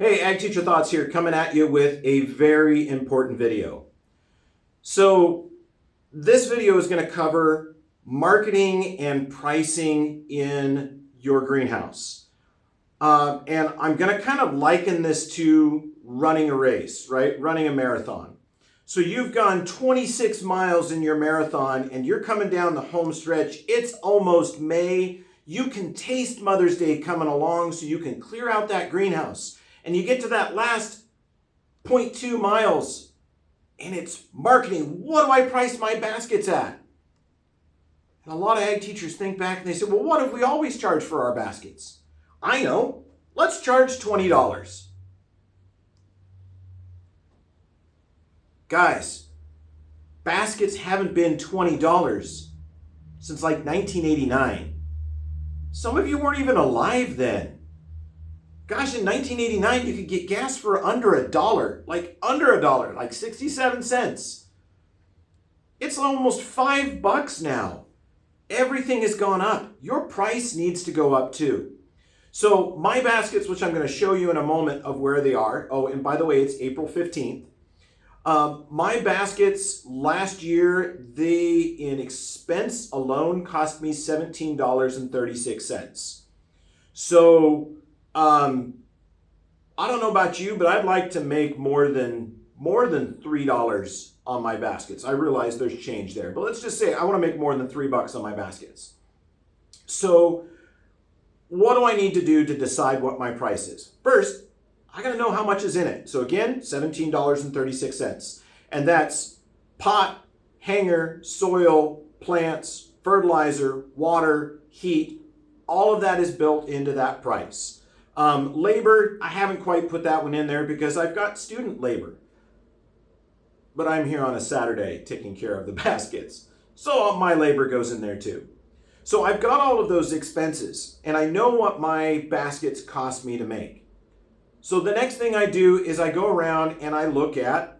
Hey, Ag Teacher Thoughts here, coming at you with a very important video. So this video is going to cover marketing and pricing in your greenhouse. And I'm going to kind of liken this to running a race, right? Running a marathon. So you've gone 26 miles in your marathon and you're coming down the home stretch. It's almost May. You can taste Mother's Day coming along, so you can clear out that greenhouse. And you get to that last 0.2 miles and it's marketing. What do I price my baskets at? And a lot of ag teachers think back and they say, well, what have we always charged for our baskets? I know. Let's charge $20. Guys, baskets haven't been $20 since like 1989. Some of you weren't even alive then. Gosh, in 1989, you could get gas for under $1, like 67 cents. It's almost $5 now. Everything has gone up. Your price needs to go up too. So my baskets, which I'm going to show you in a moment of where they are. Oh, and by the way, it's April 15th. My baskets last year, they in expense alone cost me $17.36. So I don't know about you, but I'd like to make more than $3 on my baskets. I realize there's change there, but let's just say I want to make more than $3 on my baskets. So what do I need to do to decide what my price is? First, I got to know how much is in it. So again, $17.36. And that's pot, hanger, soil, plants, fertilizer, water, heat. All of that is built into that price. Labor, I haven't quite put that one in there because I've got student labor. But I'm here on a Saturday taking care of the baskets. So my labor goes in there too. So I've got all of those expenses and I know what my baskets cost me to make. So the next thing I do is I go around and I look at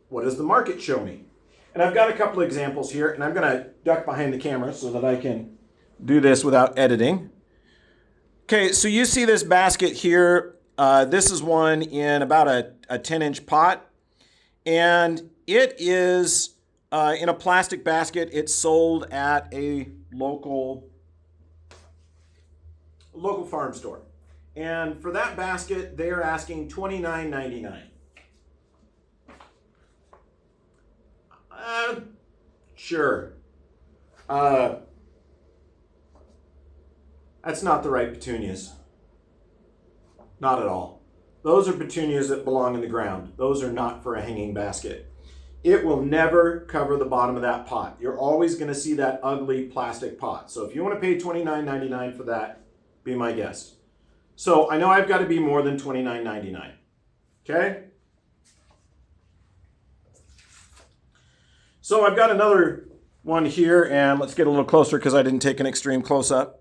what does the market show me. And I've got a couple of examples here and I'm going to duck behind the camera so that I can do this without editing. Okay, so you see this basket here. This is one in about a 10-inch pot. And it is in a plastic basket. It's sold at a local farm store. And for that basket, they are asking $29.99. Sure. That's not the right petunias. Not at all. Those are petunias that belong in the ground. Those are not for a hanging basket. It will never cover the bottom of that pot. You're always going to see that ugly plastic pot. So if you want to pay $29.99 for that, be my guest. So I know I've got to be more than $29.99. Okay? So I've got another one here, and let's get a little closer because I didn't take an extreme close-up.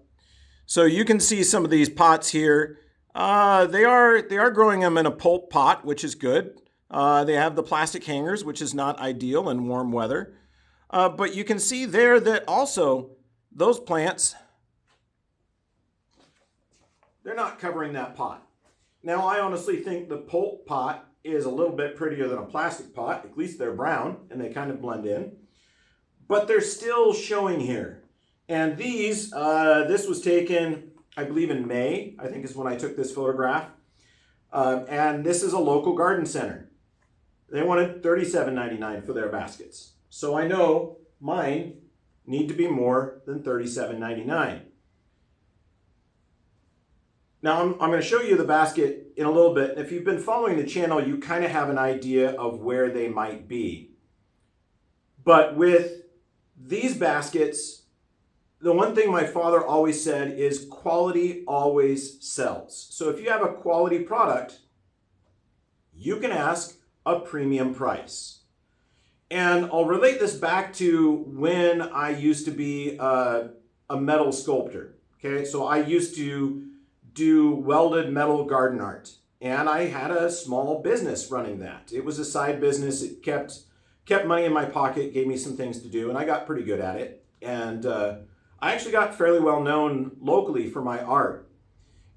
So you can see some of these pots here. They are growing them in a pulp pot, which is good. They have the plastic hangers, which is not ideal in warm weather. But you can see there that also those plants, they're not covering that pot. Now, I honestly think the pulp pot is a little bit prettier than a plastic pot. At least they're brown and they kind of blend in. But they're still showing here. And these, this was taken, I believe in May, I think is when I took this photograph. And this is a local garden center. They wanted $37.99 for their baskets. So I know mine need to be more than $37.99. Now I'm going to show you the basket in a little bit. If you've been following the channel, you kind of have an idea of where they might be. But with these baskets, the one thing my father always said is quality always sells. So if you have a quality product, you can ask a premium price. And I'll relate this back to when I used to be a metal sculptor. Okay, so I used to do welded metal garden art. And I had a small business running that. It was a side business. It kept money in my pocket, gave me some things to do, and I got pretty good at it. And I actually got fairly well known locally for my art.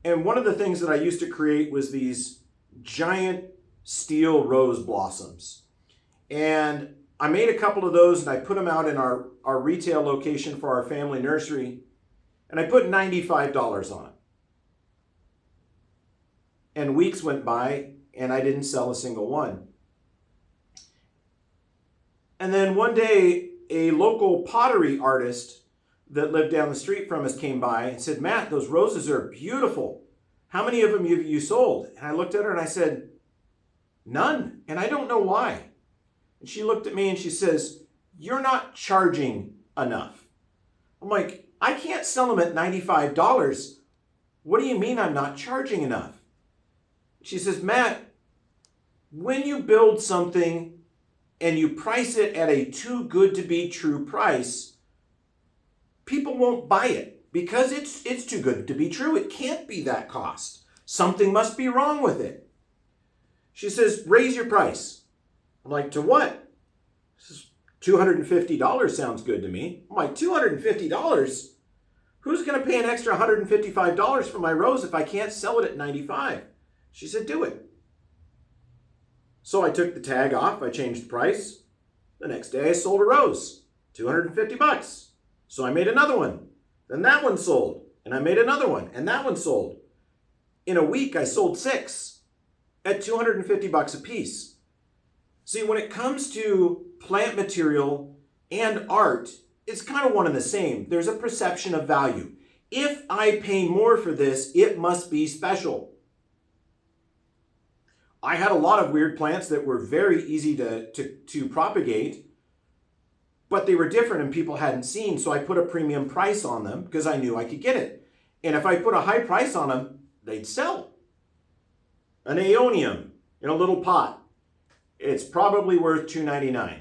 And one of the things that I used to create was these giant steel rose blossoms. And I made a couple of those and I put them out in our retail location for our family nursery. And I put $95 on it. And weeks went by and I didn't sell a single one. And then one day, a local pottery artist that lived down the street from us came by and said, Matt, those roses are beautiful. How many of them have you sold? And I looked at her and I said, none. And I don't know why. And she looked at me and she says, you're not charging enough. I'm like, I can't sell them at $95. What do you mean I'm not charging enough? She says, Matt, when you build something and you price it at a too good to be true price, people won't buy it because it's too good to be true. It can't be that cost. Something must be wrong with it. She says, raise your price. I'm like, to what? She says, $250 sounds good to me. I'm like, $250? Who's going to pay an extra $155 for my rose if I can't sell it at $95? She said, do it. So I took the tag off. I changed the price. The next day I sold a rose, $250. So I made another one. Then that one sold. And I made another one. And that one sold. In a week, I sold 6 at $250 a piece. See, when it comes to plant material and art, it's kind of one and the same. There's a perception of value. If I pay more for this, it must be special. I had a lot of weird plants that were very easy to propagate, but they were different and people hadn't seen, so I put a premium price on them because I knew I could get it. And if I put a high price on them, they'd sell. An aeonium in a little pot, it's probably worth $2.99.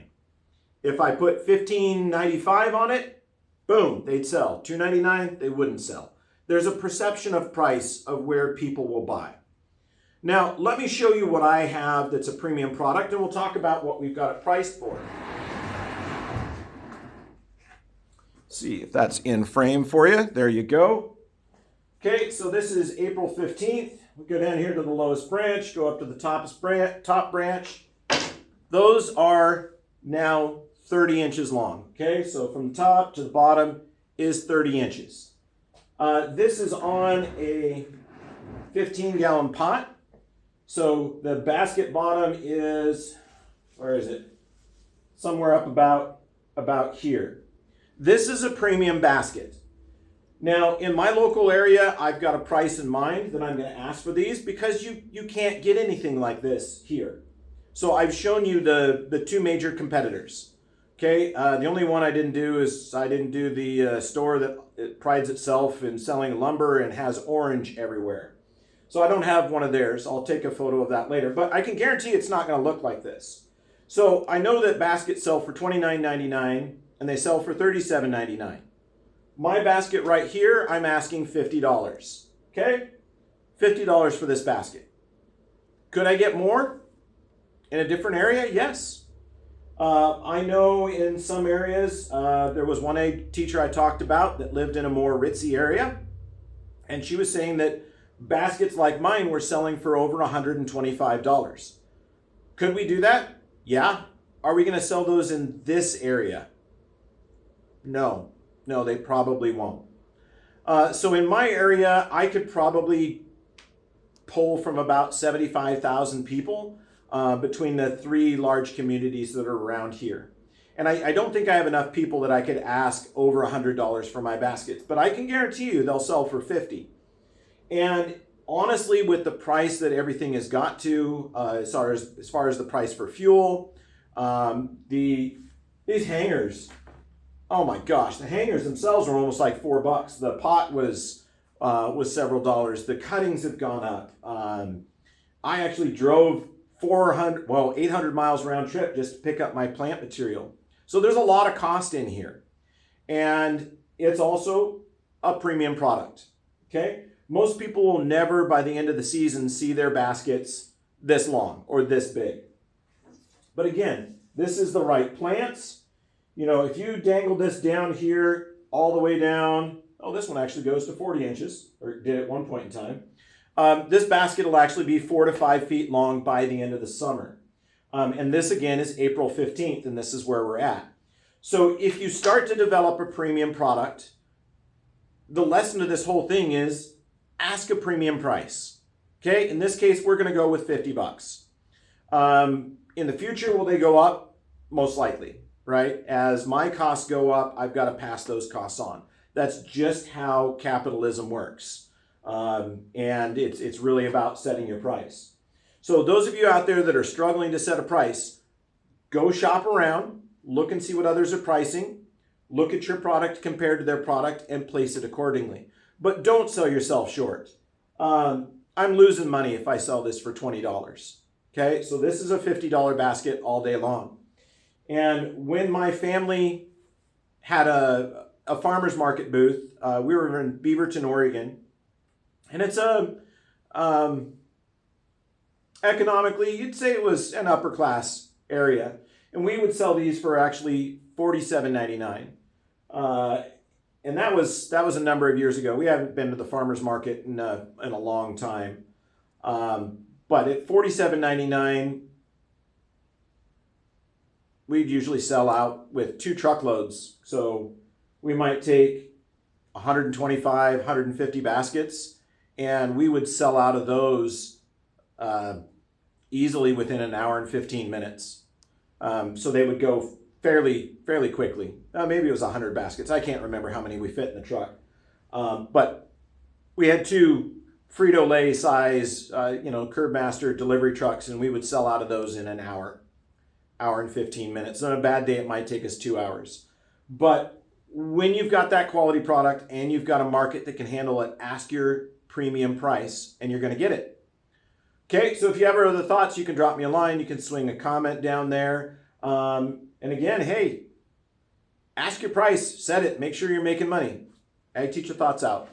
If I put $15.95 on it, boom, they'd sell. $2.99, they wouldn't sell. There's a perception of price of where people will buy. Now, let me show you what I have that's a premium product, and we'll talk about what we've got it priced for. See if that's in frame for you. There you go. Okay, so this is April 15th. We go down here to the lowest branch, go up to the top branch. Those are now 30 inches long. Okay, so from the top to the bottom is 30 inches. This is on a 15-gallon pot. So the basket bottom is, where is it? Somewhere up about here. This is a premium basket. Now, in my local area, I've got a price in mind that I'm going to ask for these because you can't get anything like this here. So I've shown you the two major competitors. Okay, the only one I didn't do is I didn't do the store that it prides itself in selling lumber and has orange everywhere. So I don't have one of theirs. I'll take a photo of that later, but I can guarantee it's not going to look like this. So I know that baskets sell for $29.99 and they sell for $37.99. My basket right here, I'm asking $50. Okay? $50 for this basket. Could I get more in a different area? Yes. I know in some areas, there was one teacher I talked about that lived in a more ritzy area, and she was saying that baskets like mine were selling for over $125. Could we do that? Yeah. Are we going to sell those in this area? No. No, they probably won't. So in my area, I could probably pull from about 75,000 people between the 3 large communities that are around here. And I don't think I have enough people that I could ask over $100 for my baskets, but I can guarantee you they'll sell for $50. And honestly, with the price that everything has got to, as far as the price for fuel, these hangers, oh my gosh, the hangers themselves are almost like $4. The pot was several dollars. The cuttings have gone up. I actually drove 800 miles round trip just to pick up my plant material. So there's a lot of cost in here. And it's also a premium product, okay? Most people will never, by the end of the season, see their baskets this long or this big. But again, this is the right plants. You know, if you dangle this down here all the way down, oh, this one actually goes to 40 inches, or did at one point in time. This basket will actually be 4 to 5 feet long by the end of the summer. And this again is April 15th, and this is where we're at. So if you start to develop a premium product, the lesson of this whole thing is ask a premium price. Okay, in this case, we're going to go with 50 bucks. In the future, will they go up? Most likely, right? As my costs go up, I've got to pass those costs on. That's just how capitalism works. And it's really about setting your price. So those of you out there that are struggling to set a price, go shop around, look and see what others are pricing, look at your product compared to their product, and place it accordingly. But don't sell yourself short. I'm losing money if I sell this for $20. Okay, so this is a $50 basket all day long. And when my family had a farmer's market booth, we were in Beaverton, Oregon, and it's economically, you'd say it was an upper class area. And we would sell these for actually $47.99. And that was a number of years ago. We haven't been to the farmer's market in a long time. But at $47.99, we'd usually sell out with 2 truckloads. So we might take 125, 150 baskets, and we would sell out of those easily within an hour and 15 minutes. So they would go fairly quickly. Maybe it was 100 baskets. I can't remember how many we fit in the truck. But we had 2 Frito-Lay size, Curbmaster delivery trucks, and we would sell out of those in an hour and 15 minutes. On a bad day, it might take us 2 hours. But when you've got that quality product and you've got a market that can handle it, ask your premium price and you're going to get it. Okay, so if you have other thoughts, you can drop me a line. You can swing a comment down there. And again, hey, ask your price, set it, make sure you're making money. Ag Teacher Thoughts out.